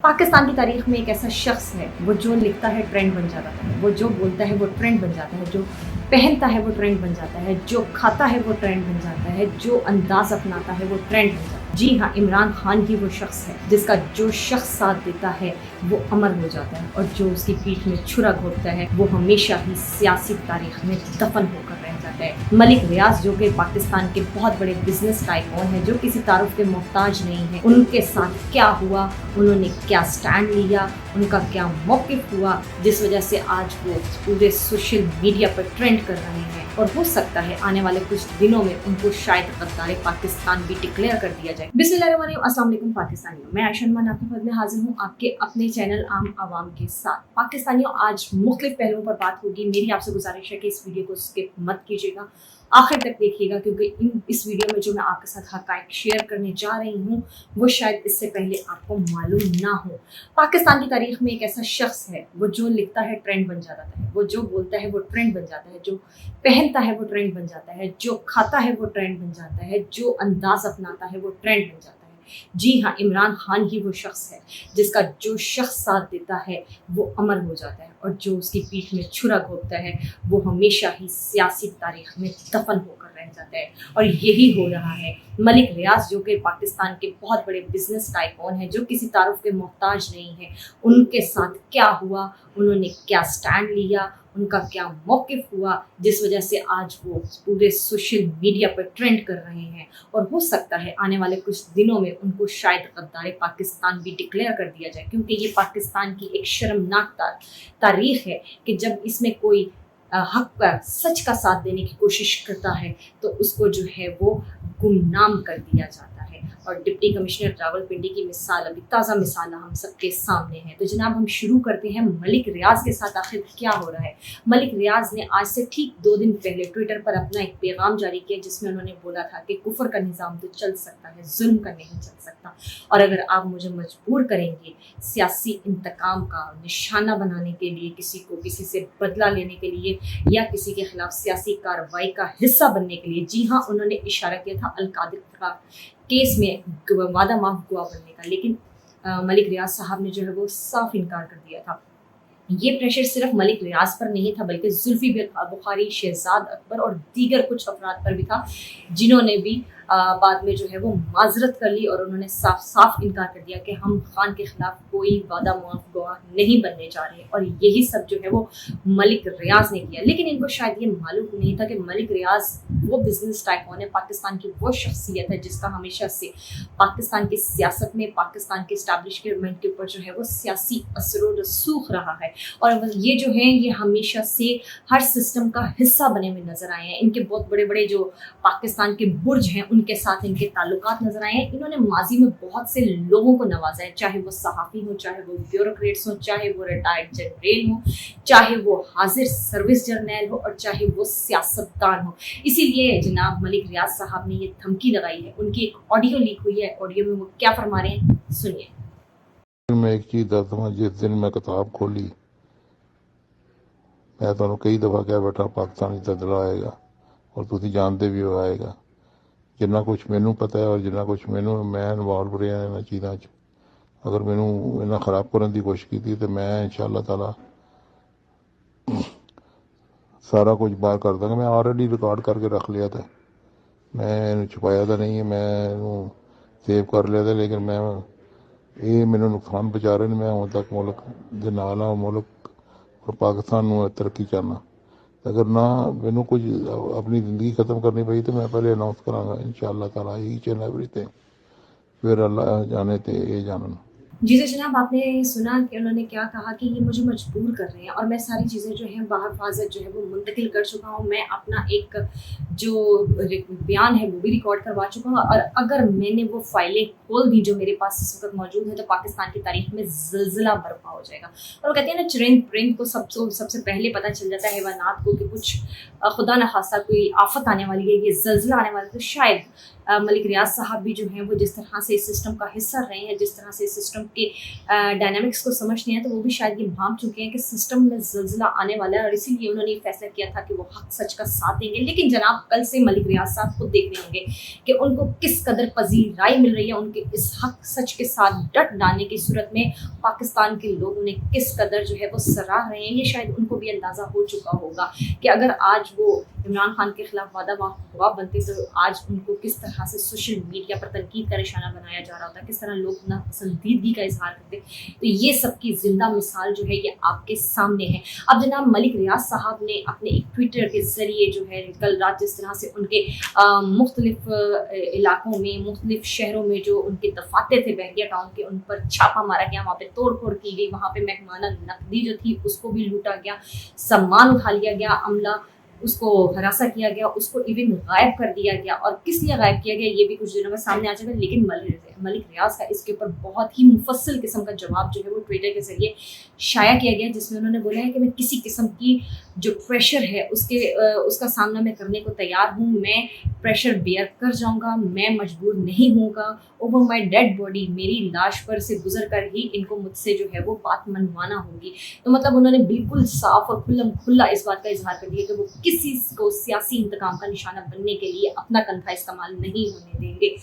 पाकिस्तान की तारीख में एक ऐसा शख्स है, वो जो लिखता है ट्रेंड बन जाता है, वो जो बोलता है वो ट्रेंड बन जाता है, जो पहनता है वो ट्रेंड बन जाता है, जो खाता है वो ट्रेंड बन जाता है, जो अंदाज अपनाता है वो ट्रेंड बन जाता है। जी हाँ, इमरान खान ही वो शख्स है जिसका जो शख्स साथ देता है वो अमर हो जाता है और जो उसकी पीठ में छुरा घोंपता है वो हमेशा ही सियासी तारीख में दफन होकर रह जाता है। मलिक रियाज जो कि पाकिस्तान के बहुत बड़े बिजनेस टाइकून हैं, जो किसी तारुफ के मोहताज नहीं है, उनके साथ क्या हुआ, उन्होंने क्या स्टैंड लिया, उनका क्या मौक़िफ़ हुआ, जिस वजह से आज वो पूरे सोशल मीडिया पर ट्रेंड कर रहे हैं। और हो सकता है आने वाले कुछ दिनों में उनको शायद गद्दार पाकिस्तान भी डिक्लेयर कर दिया जाए। बिस्मिल्लाहिर्रहमानिर्रहीम, अस्सलाम वालेकुम पाकिस्तानियों, मैं आयशा मान आपके खिदमत में हाजिर हूँ आपके अपने चैनल आम आवाम के साथ। पाकिस्तानियों, आज मुख्तलिफ पहलुओं पर बात होगी। मेरी आपसे गुजारिश है कि इस वीडियो को स्किप मत कीजिएगा, आखिर तक देखिएगा, क्योंकि इस वीडियो में जो मैं आपके साथ हक़ाइक़ शेयर करने जा रही हूँ वो शायद इससे पहले आपको मालूम ना हो। पाकिस्तान की तारीख में एक ऐसा शख्स है, वो जो लिखता है ट्रेंड बन जाता है, वो जो बोलता है वो ट्रेंड बन जाता है, जो पहनता है वो ट्रेंड बन जाता है, जो खाता है वो ट्रेंड बन जाता है, जो अंदाज अपनाता है वो ट्रेंड बन जाता है। जी हाँ, इमरान खान ही वो शख्स है जिसका जो शख्स साथ देता है वो अमर हो जाता है और जो उसकी पीठ में छुरा घोंपता है वो हमेशा ही सियासी तारीख में दफन होकर रह जाता है। और यही हो रहा है। मलिक रियाज जो कि पाकिस्तान के बहुत बड़े बिजनेस टाइकून हैं, जो किसी तारुफ के मोहताज नहीं है, उनके साथ क्या हुआ, उन्होंने क्या स्टैंड लिया, उनका क्या मौक़िफ़ हुआ, जिस वजह से आज वो पूरे सोशल मीडिया पर ट्रेंड कर रहे हैं। और हो सकता है आने वाले कुछ दिनों में उनको शायद गद्दार पाकिस्तान भी डिक्लेयर कर दिया जाए, क्योंकि ये पाकिस्तान की एक शर्मनाक तारीख है कि जब इसमें कोई हक का, सच का साथ देने की कोशिश करता है तो उसको जो है वो गुमनाम कर दिया जाता है। और डिप्टी कमिश्नर रावलपिंडी की मिसाल, अभी ताज़ा मिसाल हम सबके सामने है। तो जनाब, हम शुरू करते हैं मलिक रियाज के साथ आखिर क्या हो रहा है। मलिक रियाज ने आज से ठीक 2 दिन पहले ट्विटर पर अपना एक पैगाम जारी किया, जिसमें उन्होंने बोला था कि कुफर का निज़ाम तो चल सकता है, जुल्म का नहीं चल सकता, और अगर आप मुझे मजबूर करेंगे सियासी इंतकाम का निशाना बनाने के लिए, किसी को किसी से बदला लेने के लिए, या किसी के खिलाफ सियासी कार्रवाई का हिस्सा बनने के लिए। जी हाँ, उन्होंने इशारा किया था अलकादिर का केस में वादा माफ गवाह बनने का, लेकिन मलिक रियाज साहब ने जो है वो साफ इनकार कर दिया था। ये प्रेशर सिर्फ मलिक रियाज पर नहीं था, बल्कि जुल्फी बुखारी, शहजाद अकबर और दीगर कुछ अफराद पर भी था, जिन्होंने भी बाद में जो है वो माजरत कर ली और उन्होंने साफ साफ इनकार कर दिया कि हम खान के खिलाफ कोई वादा माफ गवाह नहीं बनने जा रहे। और यही सब जो है वो मलिक रियाज ने किया। लेकिन इनको शायद ये मालूम नहीं था कि मलिक रियाज वो बिजनेस टाइकून है, पाकिस्तान की वो शख्सियत है जिसका हमेशा से पाकिस्तान की सियासत में, पाकिस्तान के इस्टेब्लिशमेंट के ऊपर जो है वो सियासी असर रसूख रहा है। और ये जो है ये हमेशा से हर सिस्टम का हिस्सा बने हुए नजर आए हैं। इनके बहुत बड़े बड़े जो पाकिस्तान के बुर्ज हैं उनके साथ इनके ताल्लुकात नजर आए हैं। इन्होंने माजी में बहुत से लोगों को नवाजा है, चाहे वो सहाफ़ी हो, चाहे वो ब्यूरोक्रेट्स हो, चाहे वो रिटायर्ड जनरल हो, चाहे वो हाजिर सर्विस जर्नल हो, और चाहे वो सियासतदान हो। इसीलिए जनाब मलिक रियाज साहब ने ये धमकी लगाई है। उनकी एक ऑडियो लीक हुई है, ऑडियो में वो क्या फरमा रहे हैं, सुनिए। मैं एक चीज़ दसदा वां, जिस दिन मैं किताब खोली मैं तुहानू कई दफ़ा कहा बैठा पाकिस्तानी तदला आएगा और तुसीं जानते भी हो आएगा। जिन्ना कुछ मैनू पता है और जिन्ना कुछ मैनू मैं इनवॉल्व रहा इन्हां चीज़ां च, अगर मैनू इन्हां खराब करने की कोशिश की तो मैं इंशाअल्लाह ताला सारा कुछ बाहर कर दूंगा। मैं ऑलरेडी रिकॉर्ड करके रख लिया था, मैं छुपाया तो नहीं है, मैं सेव कर लिया था। लेकिन मैं ये मैनू नुकसान पहुँचा रहे हैं। मैं हुण तक मुल्क दे नाल हां, मुल्क और पाकिस्तान नूं तरक्की चाहना। अगर ना मैनू कुछ अपनी ज़िंदगी ख़त्म करनी पई तो मैं पहले अनाउंस करांगा इंशाअल्लाह ताला, ईच एंड एवरीथिंग, फिर अल्लाह जाने ते ये जानन। जी तो जनाब, आपने सुना कि उन्होंने क्या कहा कि ये मुझे मजबूर कर रहे हैं और मैं सारी चीज़ें जो हैं बाहफ़ाज़त जो है वो मुंतकिल कर चुका हूँ। मैं अपना एक जो बयान है वो भी रिकॉर्ड करवा चुका हूँ, और अगर मैंने वो फाइलें खोल दी जो मेरे पास इस वक्त मौजूद है तो पाकिस्तान की तारीख में ज़िलज़िला बर्पा हो जाएगा। और वो कहते हैं ना, चरिंद परिंद को सबसे पहले पता चल जाता है हैवानात को कि कुछ खुदा न खास्ता कोई आफत आने वाली है, ये ज़िलज़िला आने वाला है। तो शायद मलिक रियाज साहब भी जो हैं वो जिस तरह से इस सिस्टम का हिस्सा रहे हैं, जिस तरह से इस सिस्टम के डायनामिक्स को समझते हैं, तो वो भी शायद ये भांप चुके हैं कि सिस्टम में ज़लज़ला आने वाला है, और इसीलिए उन्होंने ये फैसला किया था कि वो हक सच का साथ देंगे। लेकिन जनाब कल से मलिक रियाज साहब खुद देख रहे होंगे कि उनको किस कदर पजीराई मिल रही है उनके इस हक सच के साथ डट डालने की सूरत में। पाकिस्तान के लोग उन्हें किस कदर जो है वो सराह रहे हैं, ये शायद उनको भी अंदाज़ा हो चुका होगा कि अगर आज वो इमरान खान के खिलाफ वादा हुआ बनते तो आज उनको किस तरह से सोशल मीडिया पर तनकीद का निशाना बनाया जा रहा होता, किस तरह लोग नापसंदीदगी का इजहार करते। तो ये सब की जिंदा मिसाल जो है ये आपके सामने है। अब जनाब मलिक रियाज साहब ने अपने एक ट्विटर के जरिए जो है कल रात जिस तरह से उनके मुख्तलिफ इलाकों में, मुख्तलिफ शहरों में जो उनके दफातर थे बहरिया टाउन के, उन पर छापा मारा गया, वहाँ पे तोड़ फोड़ की गई, वहाँ पे महकमाना नकदी जो थी उसको भी लूटा गया, सामान उठा लिया गया, अमला उसको हरासा किया गया, उसको इवन गायब कर दिया गया। और किस लिए गायब किया गया ये भी कुछ दिनों में सामने आ जाएगा। लेकिन मलिक रियाज का इसके ऊपर बहुत ही मुफस्सल किस्म का जवाब जो है वो ट्विटर के जरिए शाया किया गया, जिसमें उन्होंने बोला है कि मैं किसी किस्म की जो प्रेशर है उसका सामना मैं करने को तैयार हूँ, मैं प्रेशर बेयर कर जाऊँगा, मैं मजबूर नहीं होऊंगा। ओवर माई डेड बॉडी, मेरी लाश पर से गुजर कर ही इनको मुझसे जो है वो बात मनवाना होगी। तो मतलब उन्होंने बिल्कुल साफ और खुला इस बात का इजहार कर दिया कि वो किसी को सियासी इंतकाम का निशाना बनने के लिए अपना कंधा इस्तेमाल नहीं होने देंगे।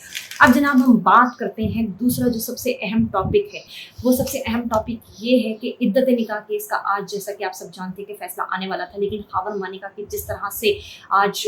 अब जनाब हम बात करते हैं दूसरा जो सबसे अहम टॉपिक है, वो सबसे अहम टॉपिक ये है कि इद्दत निकाह केस का आज जैसा कि आप सब जानते हैं कि फैसला आने वाला था, लेकिन खावर मानिका की जिस तरह से आज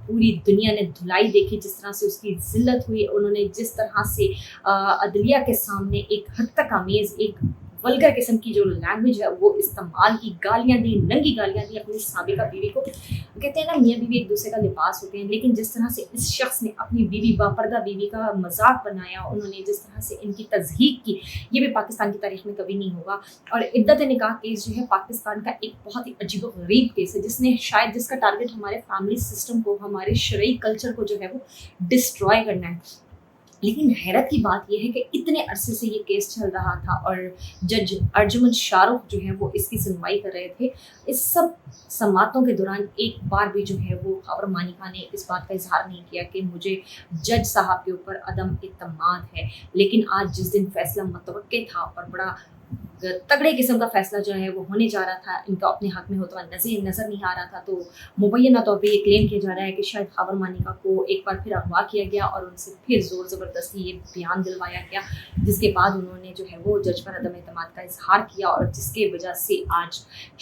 पूरी दुनिया ने धुलाई देखी, जिस तरह से उसकी जिल्लत हुई, उन्होंने जिस तरह से अदलिया के सामने एक हद तक आमेज, एक वल्गर किस्म की जो लैंग्वेज है वो इस्तेमाल की, गालियाँ दी, नंगी गालियाँ दी अपनी साबिका बीवी को। कहते हैं ना मियाँ बीवी एक दूसरे का लिबास होते हैं, लेकिन जिस तरह से इस शख्स ने अपनी बीवी, बापर्दा बीवी का मजाक बनाया, उन्होंने जिस तरह से इनकी तज़हीक की, ये भी पाकिस्तान की तारीख में कभी नहीं होगा। और इद्दत निकाह केस जो है पाकिस्तान का एक बहुत ही अजीब व गरीब केस है, जिसने शायद जिसका टारगेट हमारे फैमिली सिस्टम को, हमारे शरई कल्चर को जो है वो डिस्ट्रॉय करना है। लेकिन हैरत की बात यह है कि इतने अरसे से ये केस चल रहा था और जज अर्जुमन शाहरुख जो है वो इसकी सुनवाई कर रहे थे। इस सब समातों के दौरान एक बार भी जो है वो खावर मानिका ने इस बात का इजहार नहीं किया कि मुझे जज साहब के ऊपर अदम इत्मीनान है। लेकिन आज जिस दिन फैसला मुतवक्के था और बड़ा तगड़े किस्म का फैसला जो है वो होने जा रहा था, इनका अपने हक में होता हुआ नज़र नहीं आ रहा था, तो मुबैना तौर पे ये क्लेम किया जा रहा है कि शायद खावर मानिका को एक बार फिर अगवा किया गया और उनसे फिर ज़ोर ज़बरदस्ती ये बयान दिलवाया गया, जिसके बाद उन्होंने जो है वो जज पर अदम एतमाद का इजहार किया और जिसके वजह से आज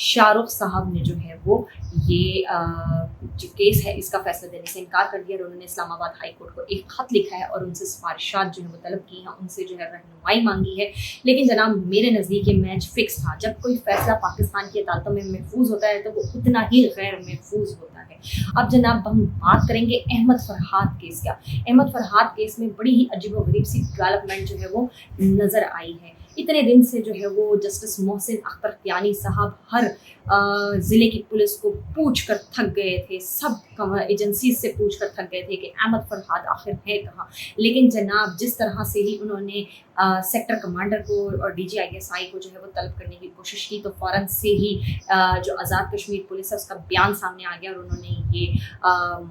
शाहरुख साहब ने जो है वो ये जो केस है इसका फैसला देने से इनकार कर दिया और उन्होंने इस्लामाबाद हाई कोर्ट को एक ख़त लिखा है और उनसे सिफारिशात जो है वो तलब की हैं, उनसे जो है रहनुमाई मांगी है। लेकिन जनाब मेरे नज़दीक ये मैच फिक्स था। जब कोई फैसला पाकिस्तान की अदालतों में महफूज होता है तो वो उतना ही गैर महफूज होता है। अब जनाब हम बात करेंगे अहमद फरहाद केस का। अहमद फरहाद केस में बड़ी ही अजीबोगरीब सी डेवलपमेंट जो है वो नज़र आई है। इतने दिन से जो है वो जस्टिस मोहसिन अख्तर कियानी साहब हर ज़िले की पुलिस को पूछ कर थक गए थे, सब एजेंसी से पूछ कर थक गए थे कि अहमद फरहाद आखिर है कहाँ। लेकिन जनाब जिस तरह से ही उन्होंने सेक्टर कमांडर को और DGISI को जो है वो तलब करने की कोशिश की तो फ़ौरन से ही जो आज़ाद कश्मीर पुलिस है उसका बयान सामने आ गया और उन्होंने ये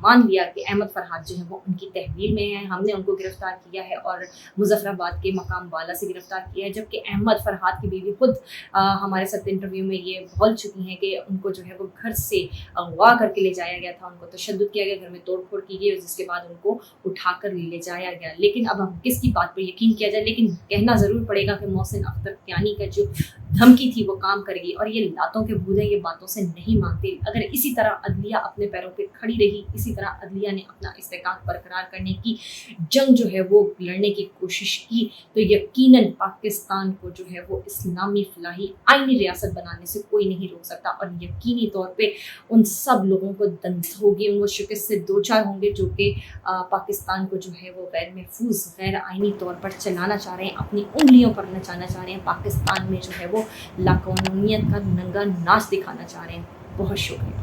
मान लिया कि अहमद फरहाद जो है वो उनकी तहवील में है, हमने उनको गिरफ़्तार किया है और मुजफ्फराबाद के मकाम वाला से गिरफ़्तार किया है। जबकि अहमद फरहाद की बीवी खुद हमारे साथ इंटरव्यू में ये बोल चुकी हैं कि उनको जो है वो घर से अगवा करके ले जाया गया था, उनको तशद्दुद किया गया, घर में तोड़ फोड़ की गई और जिसके बाद उनको उठाकर ले जाया गया। लेकिन अब हम किसकी बात पर यकीन किया जाए, लेकिन कहना ज़रूर पड़ेगा कि मोहसिन अख्तर कियानी का जो धमकी थी वो काम करेगी और ये लातों के बूढ़े ये बातों से नहीं मानते। अगर इसी तरह अदलिया अपने पैरों पे खड़ी रही, इसी तरह अदलिया ने अपना इस्तेकाम बरकरार करने की जंग जो है वो लड़ने की कोशिश की तो यकीनन पाकिस्तान को जो है वो इस्लामी फलाही आईनी रियासत बनाने से कोई नहीं रोक सकता और यकीनी तौर पे उन सब लोगों को दंत होगी, वो शिकस्त से दो चार होंगे जो कि पाकिस्तान को जो है वो गैर महफूज गैर आईनी तौर पर चलाना चाह रहे हैं, अपनी उंगलियों पर नचाना चाह रहे हैं, पाकिस्तान में जो है वो लाकानूनियत का नंगा नाच दिखाना चाह रहे हैं। बहुत शुक्रिया।